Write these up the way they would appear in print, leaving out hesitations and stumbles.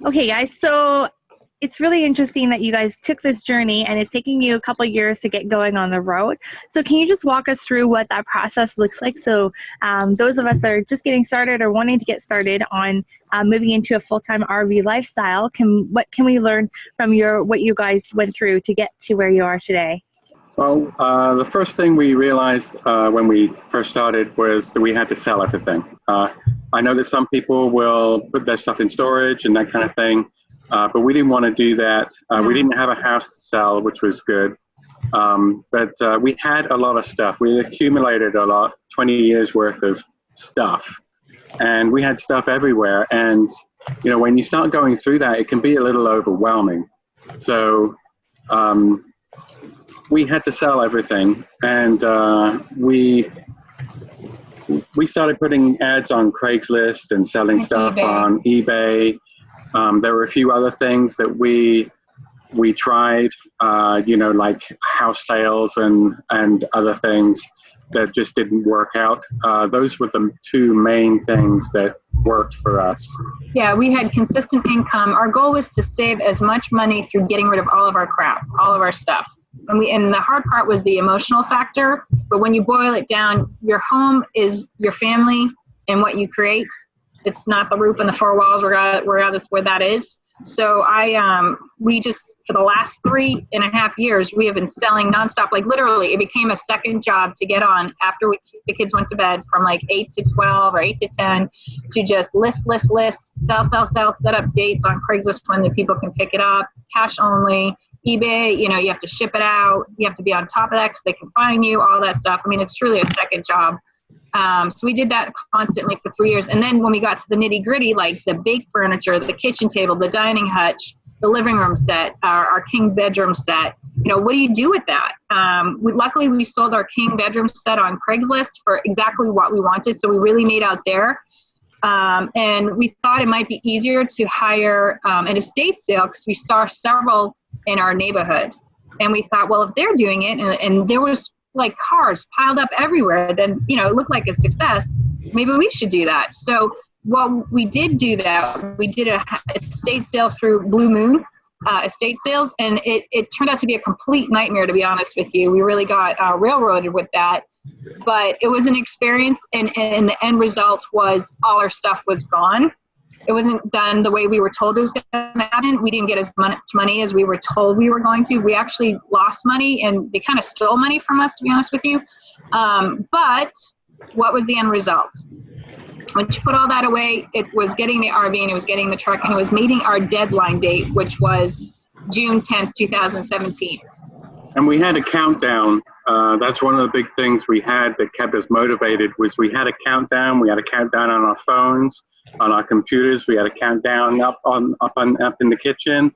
Okay, guys, so it's really interesting that you guys took this journey and it's taking you a couple years to get going on the road. So can you just walk us through what that process looks like? So those of us that are just getting started or wanting to get started on moving into a full-time RV lifestyle, what can we learn from what you guys went through to get to where you are today? Well, the first thing we realized when we first started was that we had to sell everything. I know that some people will put their stuff in storage and that kind of thing, but we didn't want to do that. We didn't have a house to sell, which was good. But we had a lot of stuff. We accumulated a lot, 20 years worth of stuff. And we had stuff everywhere. And, you know, when you start going through that, it can be a little overwhelming. So we had to sell everything. And we started putting ads on Craigslist and selling stuff on eBay. There were a few other things that we tried, you know, like house sales and other things that just didn't work out. Those were the two main things that worked for us. Yeah, we had consistent income. Our goal was to save as much money through getting rid of all of our crap, all of our stuff. And the hard part was the emotional factor. But when you boil it down, your home is your family and what you create. It's not the roof and the four walls where that is. So we just, for the last 3.5 years, we have been selling nonstop. Like literally, it became a second job to get on after the kids went to bed from like 8 to 12 or 8 to 10 to just list, sell, set up dates on Craigslist when the people can pick it up, cash only, eBay, you know, you have to ship it out. You have to be on top of that because they can find you, all that stuff. I mean, it's truly a second job. So we did that constantly for 3 years. And then when we got to the nitty gritty, like the big furniture, the kitchen table, the dining hutch, the living room set, our king bedroom set, you know, what do you do with that? Luckily, we sold our king bedroom set on Craigslist for exactly what we wanted. So we really made out there. And we thought it might be easier to hire an estate sale because we saw several in our neighborhood. And we thought, well, if they're doing it and there was like cars piled up everywhere, then, you know, it looked like a success. Maybe we should do that. So we did a estate sale through Blue Moon estate sales. And it turned out to be a complete nightmare, to be honest with you. We really got railroaded with that, but it was an experience. And the end result was all our stuff was gone. It wasn't done the way we were told it was going to happen. We didn't get as much money as we were told we were going to. We actually lost money, and they kind of stole money from us, to be honest with you. But what was the end result? When you put all that away, it was getting the RV, and it was getting the truck, and it was meeting our deadline date, which was June 10th, 2017. And we had a countdown. That's one of the big things we had that kept us motivated was we had a countdown. We had a countdown on our phones, on our computers. We had a countdown up in the kitchen,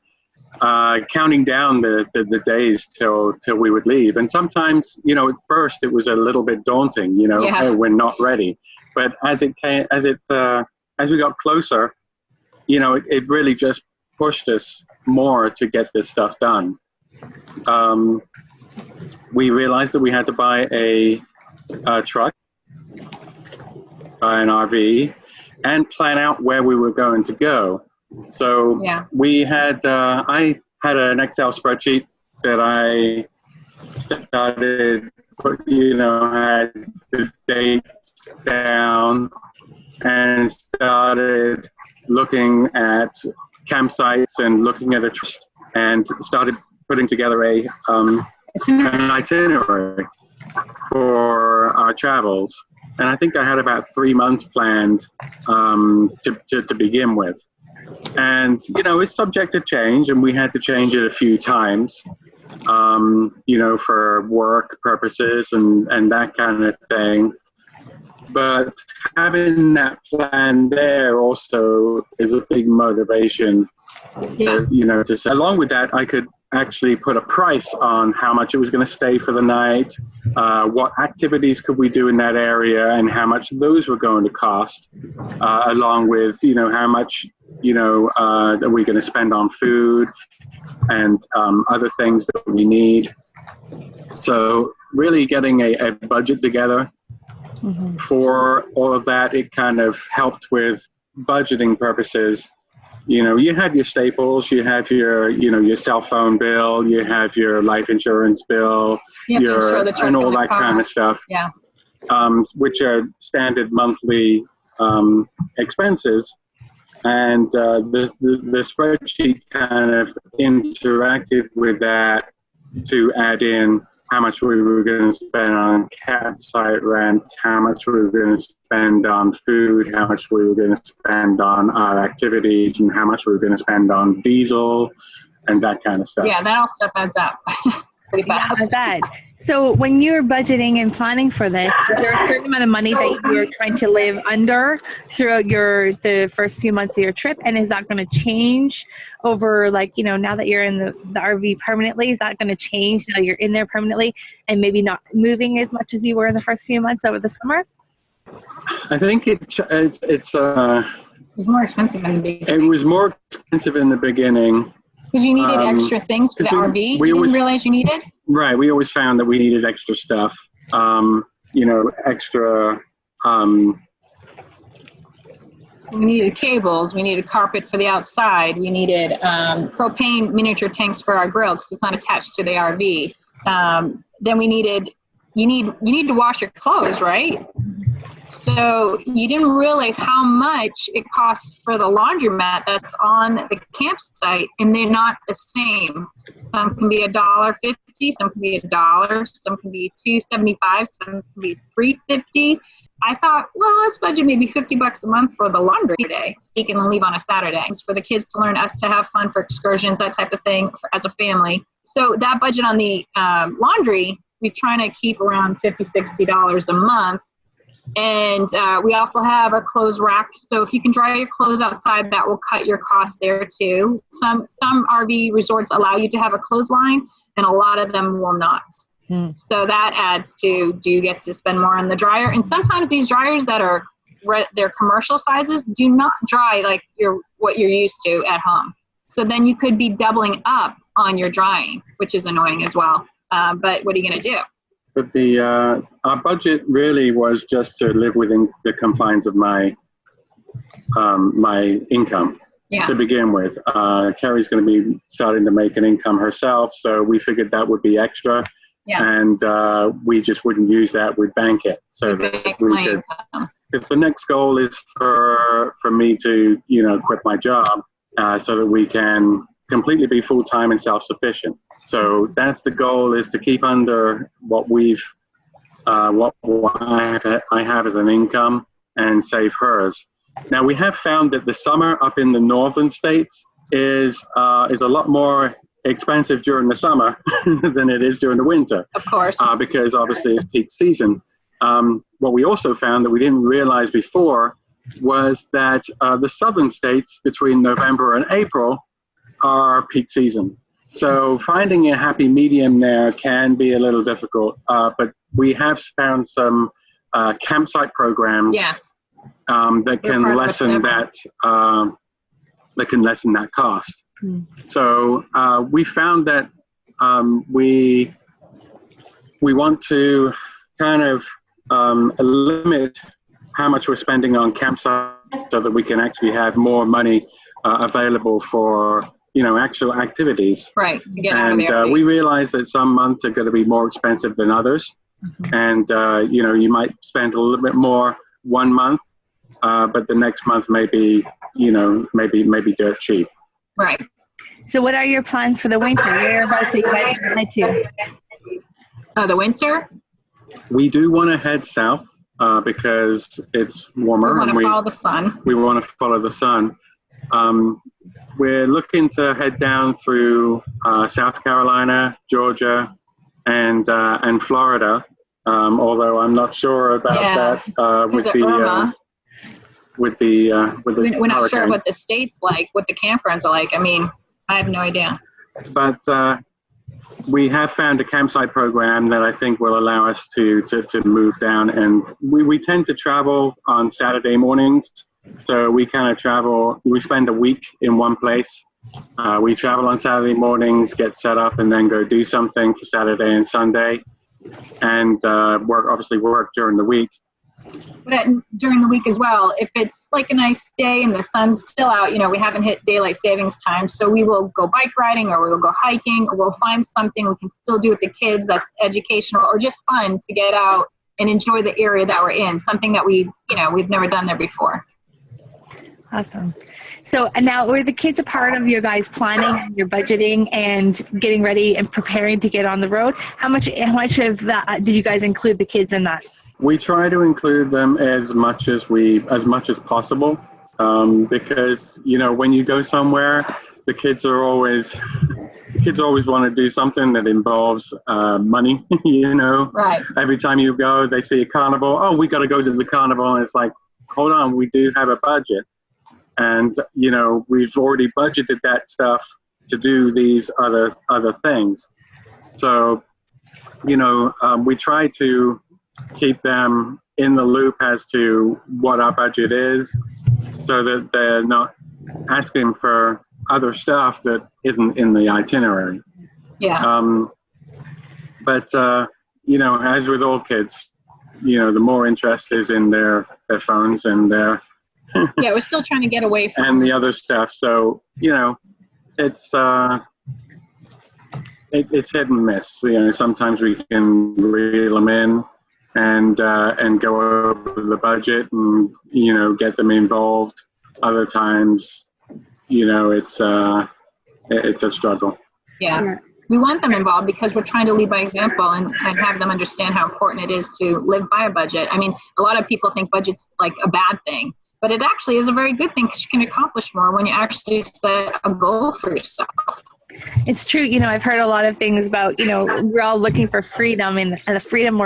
counting down the days till we would leave. And sometimes, you know, at first it was a little bit daunting. You know, hey, we're not ready. But as we got closer, you know, it really just pushed us more to get this stuff done. We realized that we had to buy a truck, buy an RV, and plan out where we were going to go. So we had, I had an Excel spreadsheet that I started, you know, had the dates down and started looking at campsites and looking at and started putting together an itinerary for our travels. And I think I had about 3 months planned to begin with. And, you know, it's subject to change, and we had to change it a few times, you know, for work purposes and that kind of thing. But having that plan there also is a big motivation. To, you know, to say. Along with that, I could actually put a price on how much it was going to stay for the night, what activities could we do in that area, and how much those were going to cost, along with, you know, how much, you know, are we going to spend on food and other things that we need. So really getting a budget together for all of that, it kind of helped with budgeting purposes. You have your staples, you have your cell phone bill, you have your life insurance bill, and all that kind of stuff, which are standard monthly expenses. And the spreadsheet kind of interacted with that to add in how much we were going to spend on campsite rent, how much we were going to spend on food, how much we were going to spend on our activities, and how much we were going to spend on diesel and that kind of stuff. Yeah, that all stuff adds up pretty fast. Yeah, that. So when you're budgeting and planning for this, is there a certain amount of money that you're trying to live under throughout the first few months of your trip? And is that going to change over, now that you're in the RV permanently, is that going to change now you're in there permanently and maybe not moving as much as you were in the first few months over the summer? I think it's it was more expensive in the beginning. It was more expensive in the beginning. Because you needed extra things for the RV? You didn't realize you needed? Right. We always found that we needed extra stuff. Extra... we needed cables. We needed carpet for the outside. We needed propane miniature tanks for our grill because it's not attached to the RV. Then we needed... You need to wash your clothes, right? So you didn't realize how much it costs for the laundromat that's on the campsite, and they're not the same. Some can be $1.50, some can be $1, some can be $2.75, some can be $3.50. I thought, well, let's budget maybe $50 a month for the laundry day. You can leave on a Saturday. It's for the kids to learn, us to have fun, for excursions, that type of thing, as a family. So that budget on the laundry, we're trying to keep around $50, $60 a month. And we also have a clothes rack. So if you can dry your clothes outside, that will cut your cost there too. Some RV resorts allow you to have a clothesline, and a lot of them will not. So that adds to, do you get to spend more on the dryer? And sometimes these dryers that are they're commercial sizes do not dry like what you're used to at home. So then you could be doubling up on your drying, which is annoying as well. But what are you going to do? But our budget really was just to live within the confines of my my income to begin with. Kerri's going to be starting to make an income herself, so we figured that would be extra, and we just wouldn't use that. We'd bank it so that we could. Because the next goal is for me to quit my job so that we can completely be full-time and self-sufficient. So that's the goal, is to keep under what I have as an income and save hers. Now, we have found that the summer up in the northern states is a lot more expensive during the summer than it is during the winter. Of course. Because obviously it's peak season. What we also found that we didn't realize before was that the southern states between November and April are peak season. So finding a happy medium there can be a little difficult, but we have found some campsite programs that can lessen that cost. So we found that we want to kind of limit how much we're spending on campsite so that we can actually have more money available for actual activities. Right. To get out of there. We realize that some months are going to be more expensive than others. And, you might spend a little bit more one month, but the next month maybe dirt cheap. Right. So what are your plans for the winter? Whereabouts are you guys head to? The winter? We do want to head south because it's warmer. We want to follow the sun. We want to follow the sun. We're looking to head down through South Carolina, Georgia, and Florida. Although I'm not sure about that with the We're not hurricane. sure what the state's like, what the campgrounds are like. I mean, I have no idea. But we have found a campsite program that I think will allow us to move down, and we tend to travel on Saturday mornings. So we kind of travel, we spend a week in one place, We travel on Saturday mornings, get set up, and then go do something for Saturday and Sunday, and work during the week. But during the week as well, if it's like a nice day and the sun's still out, we haven't hit daylight savings time, so we will go bike riding, or we'll go hiking, or we'll find something we can still do with the kids that's educational or just fun to get out and enjoy the area that we're in, something that we've never done there before. That. So, and now were the kids a part of your guys' planning and your budgeting and getting ready and preparing to get on the road? How much of that did you guys include the kids in that? We try to include them as much as possible, because when you go somewhere, the kids always want to do something that involves money. Right. Every time you go, they see a carnival. Oh, we got to go to the carnival, and it's like, hold on, we do have a budget. And, we've already budgeted that stuff to do these other things. So, we try to keep them in the loop as to what our budget is, so that they're not asking for other stuff that isn't in the itinerary. Yeah. But as with all kids, the more interest is in their phones and their yeah, we're still trying to get away from and the other stuff. So it's hit and miss. Sometimes we can reel them in and go over the budget and get them involved. Other times, it's a struggle. Yeah. We want them involved because we're trying to lead by example and have them understand how important it is to live by a budget. I mean, a lot of people think budget's like a bad thing, but it actually is a very good thing because you can accomplish more when you actually set a goal for yourself. It's true. I've heard a lot of things about, we're all looking for freedom and a freedom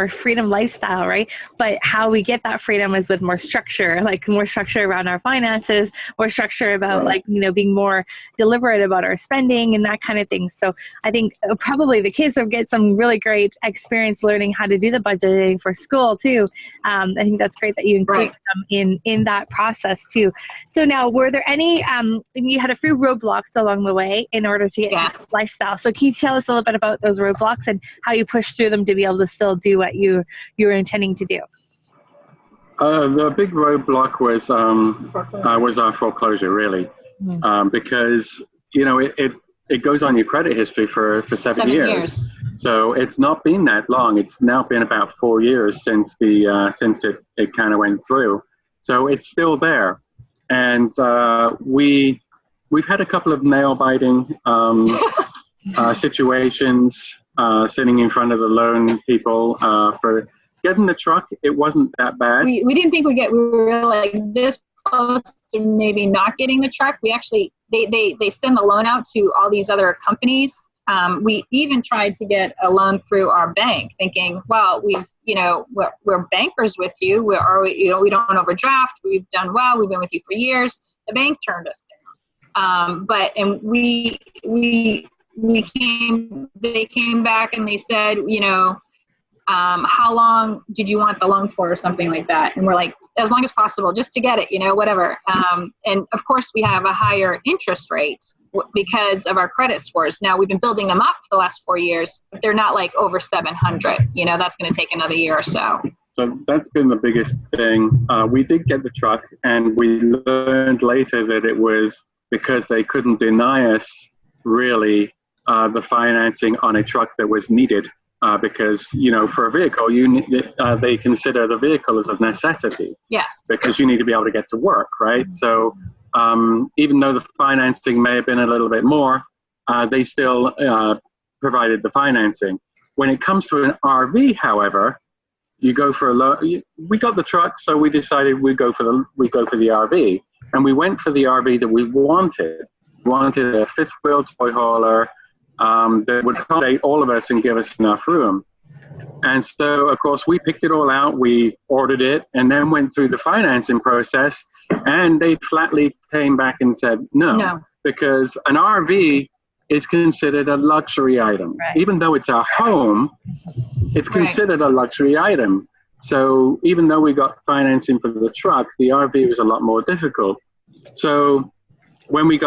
lifestyle, right? But how we get that freedom is with more structure, like more structure around our finances, more structure about being more deliberate about our spending and that kind of thing. So I think probably the kids will get some really great experience learning how to do the budgeting for school too. I think that's great that you include them in that process too. So now, were there any, you had a few roadblocks along the way in order to get to lifestyle. So can you tell us a little bit about those roadblocks and how you pushed through them to be able to still do what you were intending to do? The big roadblock was our foreclosure, really, because it goes on your credit history for 7 years. So it's not been that long. It's now been about 4 years since it kind of went through. So it's still there, and we've had a couple of nail-biting situations sitting in front of the loan people for getting the truck. It wasn't that bad. We didn't think we were like this close to maybe not getting the truck. We actually, they send the loan out to all these other companies. We even tried to get a loan through our bank, thinking, well, we're bankers with you. We don't overdraft. We've done well. We've been with you for years. The bank turned us down. They came back and they said, how long did you want the loan for or something like that? And we're like, as long as possible, just to get it, whatever. And of course we have a higher interest rate because of our credit scores. Now we've been building them up for the last 4 years, but they're not like over 700, that's going to take another year or so. So that's been the biggest thing. We did get the truck, and we learned later that it was because they couldn't deny us really the financing on a truck that was needed, because for a vehicle they consider the vehicle as a necessity. Yes. Because you need to be able to get to work, right? So even though the financing may have been a little bit more, they still provided the financing. When it comes to an RV, however, you go for we got the truck, so we decided we go for the RV. And we went for the RV that we wanted. We wanted a fifth wheel toy hauler that would accommodate all of us and give us enough room. And so, of course, we picked it all out. We ordered it and then went through the financing process. And they flatly came back and said no. Because an RV is considered a luxury item. Right. Even though it's our home, it's considered a luxury item. So even though we got financing for the truck, the RV was a lot more difficult. So when we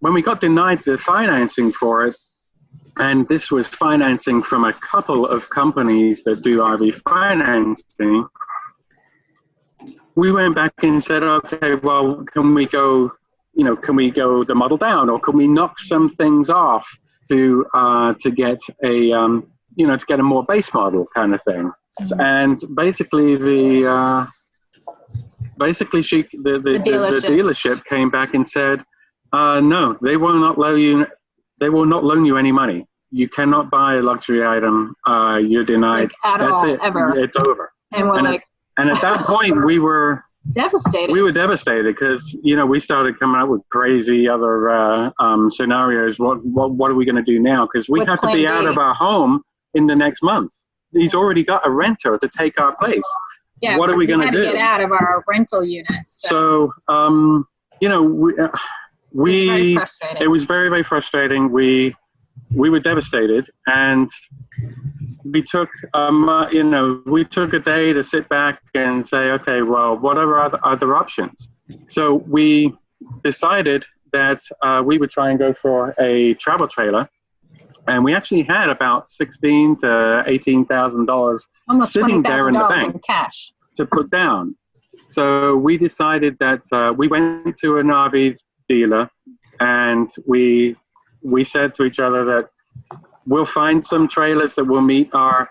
when we got denied the financing for it, and this was financing from a couple of companies that do RV financing, we went back and said, okay, well, can we go the model down, or can we knock some things off to get a to get a more base model kind of thing? Mm-hmm. And basically the dealership came back and said, no, they will not loan you any money. You cannot buy a luxury item. You're denied. Like That's it. Ever. It's over. And we're and at that point we were devastated. We were devastated because we started coming up with crazy other scenarios. What are we going to do now? Because we have to be out of our home in the next month. He's already got a renter to take our place. Yeah, what are we going to do? Get out of our rental unit. So it was very, very frustrating. We were devastated, and we took a day to sit back and say, okay, well, what are other options? So we decided that we would try and go for a travel trailer, and we actually had about $16,000 to $18,000 sitting there in the bank in cash to put down. So we decided that we went to an RV dealer, and we said to each other that we'll find some trailers that will meet our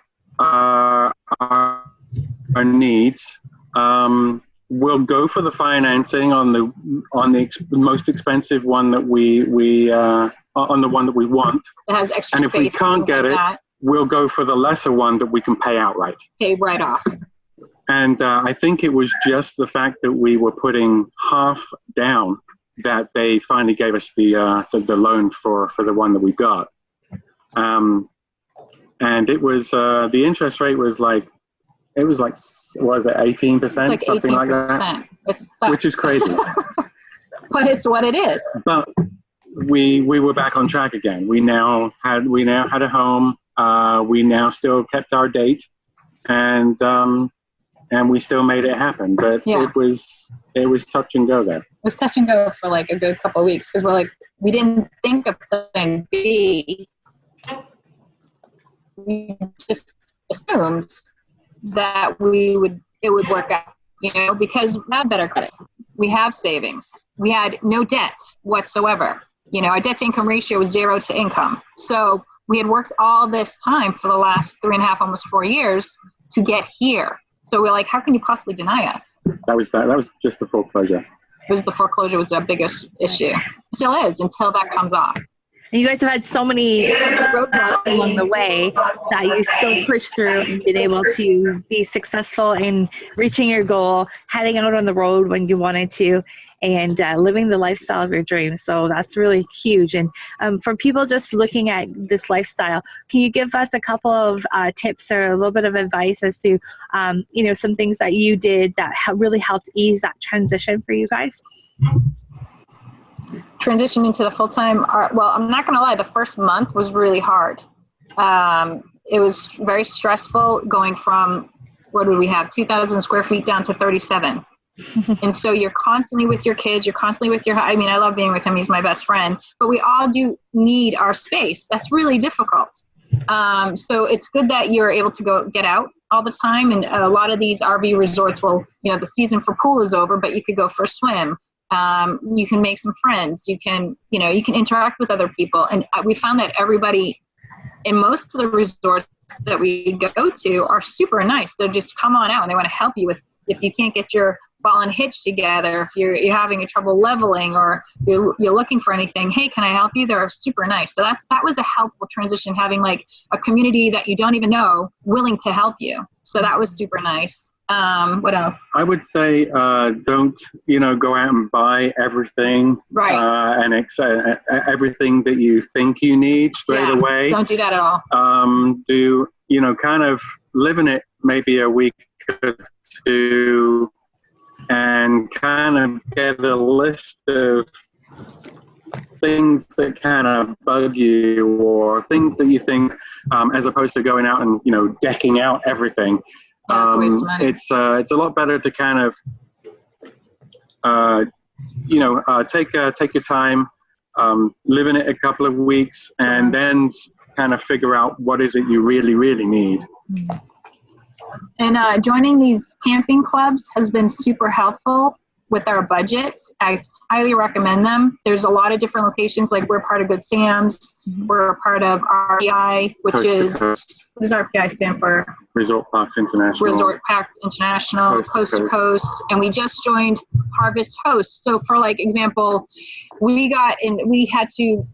needs. We'll go for the financing on the most expensive one that on the one that we want. It has extra and if space, we can't get it, we'll go for the lesser one that we can pay outright. Pay right off. And I think it was just the fact that we were putting half down that they finally gave us the loan for the one that we got. And it was the interest rate was like, what was it, 18%, like something 18%. like that, which is crazy. But it's what it is. But we were back on track again. We now had a home. We now still kept our date, and we still made it happen. But it was touch and go there. It was touch and go for like a good couple of weeks because we didn't think of plan B. We just assumed that it would work out, because we have better credit. We have savings. We had no debt whatsoever. Our debt to income ratio was 0 to income. So we had worked all this time for the last 3.5, almost 4 years to get here. So we're like, how can you possibly deny us? That was just the foreclosure. The foreclosure was our biggest issue. It still is until that comes off. And you guys have had so many roadblocks along the way that you still pushed through and been able to be successful in reaching your goal, heading out on the road when you wanted to, and living the lifestyle of your dreams. So that's really huge. And for people just looking at this lifestyle, can you give us a couple of tips or a little bit of advice as to, some things that you did that really helped ease that transition for you guys? Transition into the full-time well, I'm not going to lie, the first month was really hard. It was very stressful going from, what did we have, 2,000 square feet down to 37. And so you're constantly with your kids, you're constantly with I love being with him, he's my best friend, but we all do need our space. That's really difficult. So it's good that you're able to get out all the time, and a lot of these RV resorts the season for pool is over, but you could go for a swim. You can make some friends, you can interact with other people. And we found that everybody in most of the resorts that we go to are super nice. They'll just come on out and they want to help you with, if you can't get your ball and hitch together, if you're having a trouble leveling, or you're looking for anything, hey, can I help you? They're super nice. So that was a helpful transition, having like a community that you don't even know willing to help you. So that was super nice. What else? I would say don't go out and buy everything, right? And everything that you think you need straight away. Don't do that at all. Do kind of live in it maybe a week or two, and kind of get a list of things that kind of bug you, or things that you think, as opposed to going out and decking out everything. It's a waste of money. It's a lot better to kind of take your time, live in it a couple of weeks, and then kind of figure out what is it you really, really need. And joining these camping clubs has been super helpful with our budget. I highly recommend them. There's a lot of different locations, like we're part of Good Sam's. We're a part of RPI, which Coast what does RPI stand for? Resort Parks International. Resort Park International, Coast to Coast. And we just joined Harvest Host. So for like example, we had to,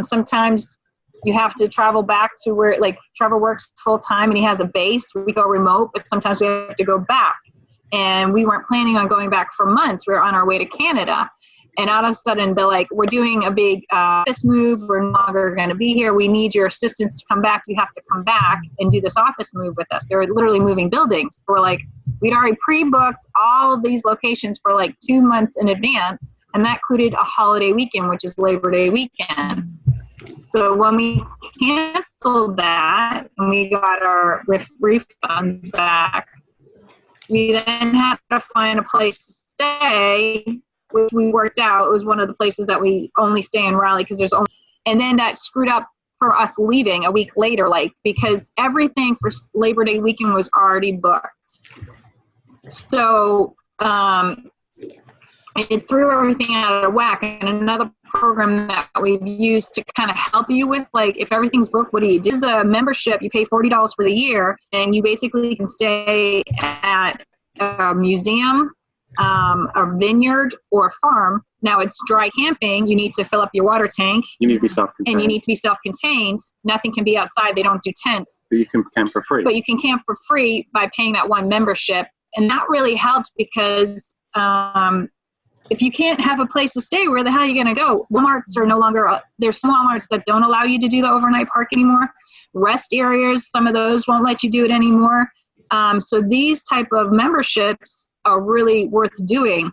sometimes you have to travel back to where, like Trevor works full time and he has a base. We go remote, but sometimes we have to go back. And we weren't planning on going back for months. We were on our way to Canada. And all of a sudden, they're like, we're doing a big office move. We're no longer going to be here. We need your assistance to come back. You have to come back and do this office move with us. They were literally moving buildings. We're like, we'd already pre-booked all of these locations for like 2 months in advance. And that included a holiday weekend, which is Labor Day weekend. So when we canceled that and we got our refunds back, we then had to find a place to stay, which we worked out. It was one of the places that we only stay in Raleigh because there's only, and then that screwed up for us leaving a week later, like, because everything for Labor Day weekend was already booked. So it threw everything out of whack. And another program that we've used to kind of help you with, like, if everything's booked, what do you do? This is a membership. You pay $40 for the year, and you basically can stay at a museum, a vineyard, or a farm. Now it's dry camping. You need to fill up your water tank. You need to be self-contained. And you need to be self-contained. Nothing can be outside. They don't do tents. But you can camp for free. But you can camp for free by paying that one membership. And that really helped because if you can't have a place to stay, where the hell are you going to go? Walmarts are no longer, there's some Walmarts that don't allow you to do the overnight park anymore. Rest areas, some of those won't let you do it anymore. So these type of memberships are really worth doing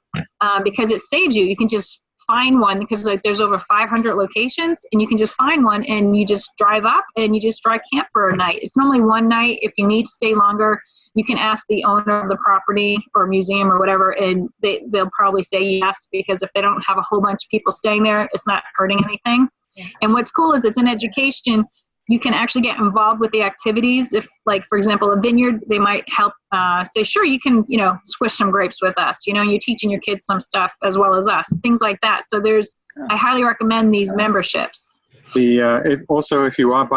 because it saves you. You can just find one because like there's over 500 locations and you can just find one and you just drive up and you just dry camp for a night. It's normally one night. If you need to stay longer, you can ask the owner of the property or museum or whatever, and they'll probably say yes, because if they don't have a whole bunch of people staying there, it's not hurting anything. Yeah. And what's cool is it's an education. You can actually get involved with the activities. If, like, for example, a vineyard, they might help say, sure, you can, squish some grapes with us. You're teaching your kids some stuff as well as us, things like that. So I highly recommend these memberships. Also, if you are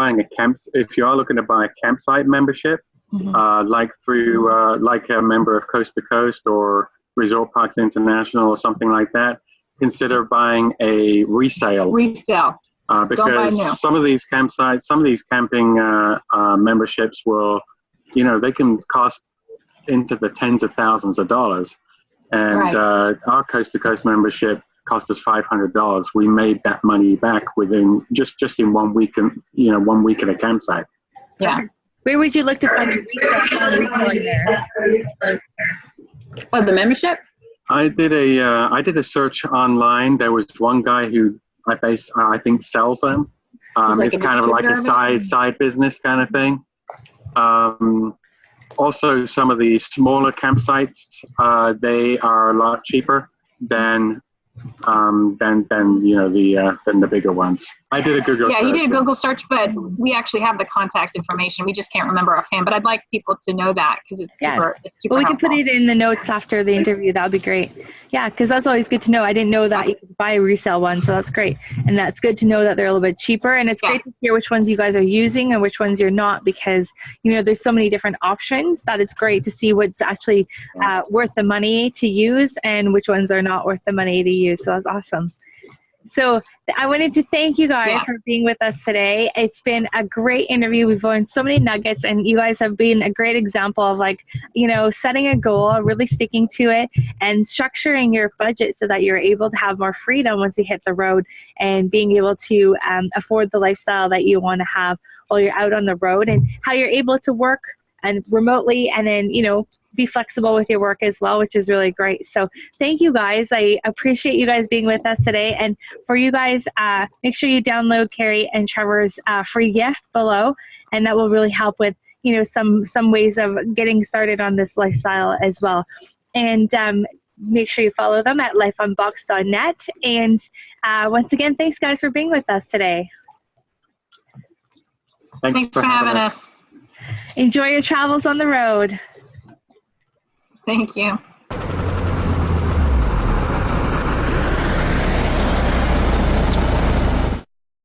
if you are looking to buy a campsite membership, like through like a member of Coast to Coast or Resort Parks International or something like that, consider buying a resale. Because some of these campsites, some of these camping memberships will, they can cost into the tens of thousands of dollars. And right. Our Coast to Coast membership cost us $500. We made that money back within just in 1 week, and 1 week at a campsite. Yeah. Where would you look to find a resale? Oh, the membership? I did a search online. There was one guy who I think sells them. It's kind of like a side business kind of thing. Also, some of the smaller campsites, they are a lot cheaper than the bigger ones. I did a Google search. Yeah, he did a Google search, but we actually have the contact information. We just can't remember offhand, but I'd like people to know that because it's super Well, we helpful. can put it in the notes after the interview. That would be great. Yeah, because that's always good to know. I didn't know that you could buy a resale one, so that's great. And that's good to know that they're a little bit cheaper. And it's great to hear which ones you guys are using and which ones you're not, because, there's so many different options that it's great to see what's actually worth the money to use and which ones are not worth the money to use. So that's awesome. So I wanted to thank you guys for being with us today. It's been a great interview. We've learned so many nuggets, and you guys have been a great example of setting a goal, really sticking to it, and structuring your budget so that you're able to have more freedom once you hit the road and being able to afford the lifestyle that you want to have while you're out on the road, and how you're able to work and remotely and then, be flexible with your work as well, which is really great. So thank you guys. I appreciate you guys being with us today. And for you guys, make sure you download Kerri and Trevor's free gift below, and that will really help with, some ways of getting started on this lifestyle as well. And make sure you follow them at lifeunboxed.net. And once again, thanks guys for being with us today. Thanks for having us. Enjoy your travels on the road. Thank you.